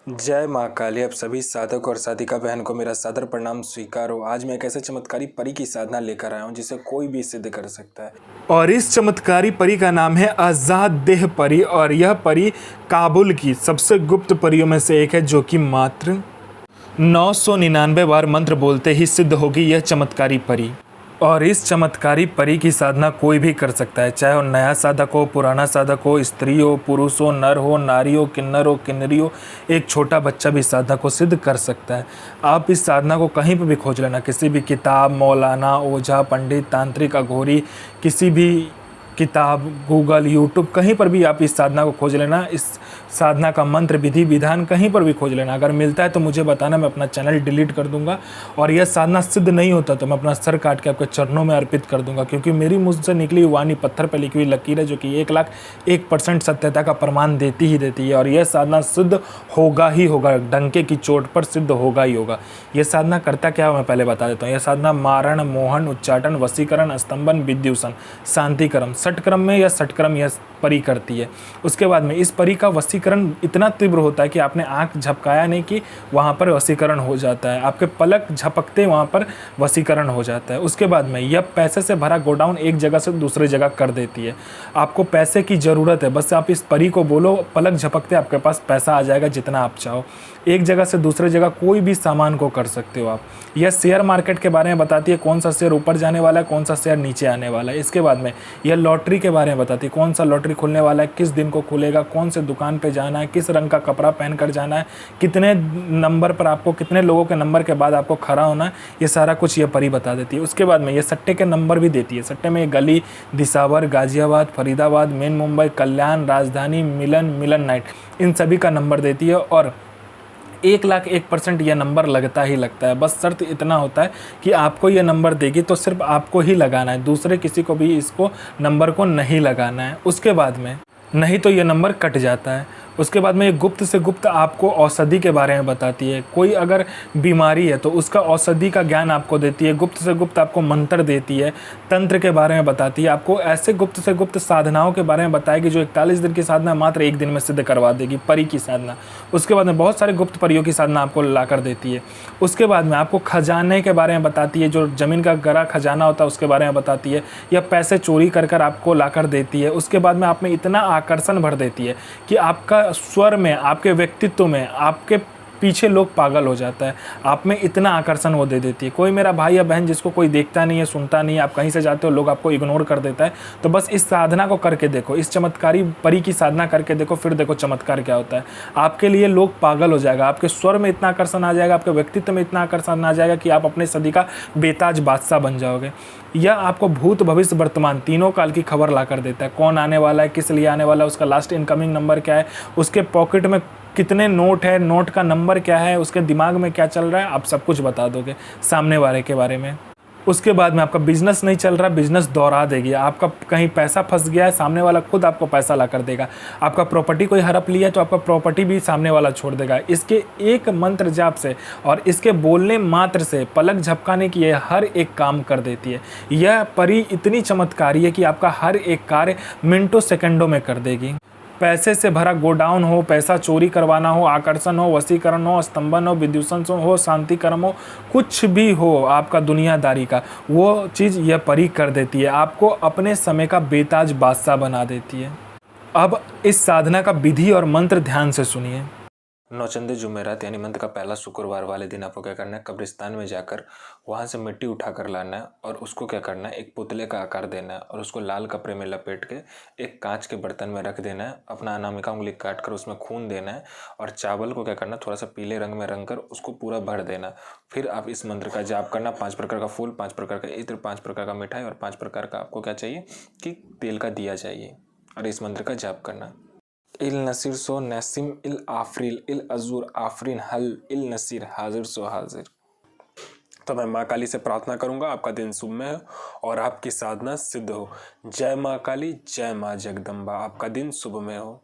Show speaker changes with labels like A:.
A: जय माँ काली। आप सभी साधक और साधिका बहन को मेरा सादर प्रणाम स्वीकार हो। आज मैं एक ऐसे चमत्कारी परी की साधना लेकर आया हूँ जिसे कोई भी सिद्ध कर सकता है। और इस चमत्कारी परी का नाम है आजाद देह परी। और यह परी काबुल की सबसे गुप्त परियों में से एक है, जो कि मात्र 999 बार मंत्र बोलते ही सिद्ध होगी यह चमत्कारी परी। और इस चमत्कारी परी की साधना कोई भी कर सकता है, चाहे वो नया साधक हो, पुराना साधक हो, स्त्री हो, पुरुष हो, नर हो, नारी हो, किन्नरी हो, एक छोटा बच्चा भी साधना को सिद्ध कर सकता है। आप इस साधना को कहीं पर भी खोज लेना, किसी भी किताब, मौलाना, ओझा, पंडित, तांत्रिक, अघोरी, किसी भी किताब, गूगल, यूट्यूब, कहीं पर भी आप इस साधना को खोज लेना। इस साधना का मंत्र, विधि विधान कहीं पर भी खोज लेना। अगर मिलता है तो मुझे बताना, मैं अपना चैनल डिलीट कर दूंगा। और यह साधना सिद्ध नहीं होता तो मैं अपना सर काट के आपके चरणों में अर्पित कर दूंगा, क्योंकि मेरी मुझ से निकली वाणी पत्थर पर लिखी हुई लकीर है, जो कि 1,01% सत्यता का प्रमाण देती ही देती है। और यह साधना सिद्ध होगा ही होगा, डंके की चोट पर सिद्ध होगा ही होगा। यह साधना करता क्या है मैं पहले बता देता हूँ। यह साधना मारण, मोहन, उच्चाटन, वशीकरण, स्तंभन, विद्युषण, शांतिक्रम, षटक्रम में या षटक्रम यह परी करती है। उसके बाद में इस परी का वशीकरण इतना तीव्र होता है कि आपने आंख झपकाया नहीं कि वहाँ पर वशीकरण हो जाता है, आपके पलक झपकते वहाँ पर वशीकरण हो जाता है। उसके बाद में यह पैसे से भरा गोडाउन एक जगह से दूसरी जगह कर देती है। आपको पैसे की ज़रूरत है, बस आप इस परी को बोलो, पलक झपकते आपके पास पैसा आ जाएगा, जितना आप चाहो। एक जगह से दूसरी जगह कोई भी सामान को कर सकते हो आप। यह शेयर मार्केट के बारे में बताती है, कौन सा शेयर ऊपर जाने वाला है, कौन सा शेयर नीचे आने वाला है। इसके बाद में यह लॉटरी के बारे में बताती है, कौन सा लॉटरी खुलने वाला है, किस दिन को खुलेगा, कौन से दुकान पे जाना है, किस रंग का कपड़ा पहन कर जाना है, कितने नंबर पर आपको, कितने लोगों के नंबर के बाद आपको खड़ा होना है। ये सारा कुछ ये परी बता देती है। उसके बाद में ये सट्टे के नंबर भी देती है। सट्टे में गली, दिसावर, गाजियाबाद, फरीदाबाद, मेन मुंबई, कल्याण, राजधानी, मिलन नाइट, इन सभी का नंबर देती है। और 1,01% यह नंबर लगता ही लगता है। बस शर्त इतना होता है कि आपको यह नंबर देगी तो सिर्फ आपको ही लगाना है, दूसरे किसी को भी इसको नंबर को नहीं लगाना है। उसके बाद में नहीं तो यह नंबर कट जाता है। उसके बाद में ये गुप्त से गुप्त आपको औषधि के बारे में बताती है। कोई अगर बीमारी है तो उसका औषधि का ज्ञान आपको देती है। गुप्त से गुप्त आपको मंत्र देती है, तंत्र के बारे में बताती है। आपको ऐसे गुप्त से गुप्त साधनाओं के बारे में बताएगी जो 41 दिन की साधना मात्र 1 दिन में सिद्ध करवा देगी, परी की साधना। उसके बाद में बहुत सारे गुप्त परियों की साधना आपको ला कर देती है। उसके बाद में आपको खजाने के बारे में बताती है, जो ज़मीन का गहरा खजाना होता है उसके बारे में बताती है, या पैसे चोरी कर आपको ला कर देती है। उसके बाद में आप में इतना आकर्षण भर देती है कि आपका स्वर में, आपके व्यक्तित्व में, आपके पीछे लोग पागल हो जाता है। आप में इतना आकर्षण वो दे देती है। कोई मेरा भाई या बहन जिसको कोई देखता नहीं है, सुनता नहीं है, आप कहीं से जाते हो लोग आपको इग्नोर कर देता है, तो बस इस साधना को करके देखो, इस चमत्कारी परी की साधना करके देखो, फिर देखो चमत्कार क्या होता है। आपके लिए लोग पागल हो जाएगा, आपके स्वर में इतना आकर्षण आ जाएगा, आपके व्यक्तित्व में इतना आकर्षण आ जाएगा कि आप अपने सदी का बेताज बादशाह बन जाओगे। यह आपको भूत, भविष्य, वर्तमान तीनों काल की खबर ला कर देता है। कौन आने वाला है, किस लिए आने वाला है, उसका लास्ट इनकमिंग नंबर क्या है, उसके पॉकेट में कितने नोट है, नोट का नंबर क्या है, उसके दिमाग में क्या चल रहा है, आप सब कुछ बता दोगे सामने वाले के बारे में। उसके बाद में आपका बिजनेस नहीं चल रहा, बिजनेस दोहरा देगी। आपका कहीं पैसा फंस गया है, सामने वाला खुद आपको पैसा ला कर देगा। आपका प्रॉपर्टी कोई हड़प लिया है तो आपका प्रॉपर्टी भी सामने वाला छोड़ देगा। इसके एक मंत्र जाप से और इसके बोलने मात्र से, पलक झपकाने की यह हर एक काम कर देती है। यह परी इतनी चमत्कारी है कि आपका हर एक कार्य मिनटों सेकंडों में कर देगी। पैसे से भरा गोडाउन हो, पैसा चोरी करवाना हो, आकर्षण हो, वशीकरण हो, स्तंभन हो, विद्युषण हो, शांतिक्रम हो, कुछ भी हो आपका दुनियादारी का, वो चीज़ यह परी कर देती है। आपको अपने समय का बेताज बादशाह बना देती है। अब इस साधना का विधि और मंत्र ध्यान से सुनिए। नौचंदे जुमेरात यानी मंथ का पहला शुक्रवार वाले दिन आपको क्या करना है, कब्रिस्तान में जाकर वहाँ से मिट्टी उठा कर लाना है और उसको क्या करना है, एक पुतले का आकार देना है और उसको लाल कपड़े में लपेट के एक कांच के बर्तन में रख देना है। अपना अनामिका उंगली काट कर उसमें खून देना है और चावल को क्या करना है, थोड़ा सा पीले रंग में रंग कर उसको पूरा भर देना। फिर आप इस मंत्र का जाप करना। 5 प्रकार का फूल, 5 प्रकार का इत्र, 5 प्रकार का मिठाई और 5 प्रकार का आपको क्या चाहिए कि तेल का दिया चाहिए, और इस मंत्र का जाप करना। इल नसीर सो नसीम, इल आफरील, इल अजूर आफरीन, हल इल नसीर, हाजिर सो हाजिर। तो मैं माँ काली से प्रार्थना करूंगा आपका दिन शुभमय हो और आपकी साधना सिद्ध हो। जय माँ काली, जय माँ जगदम्बा। आपका दिन शुभमय हो।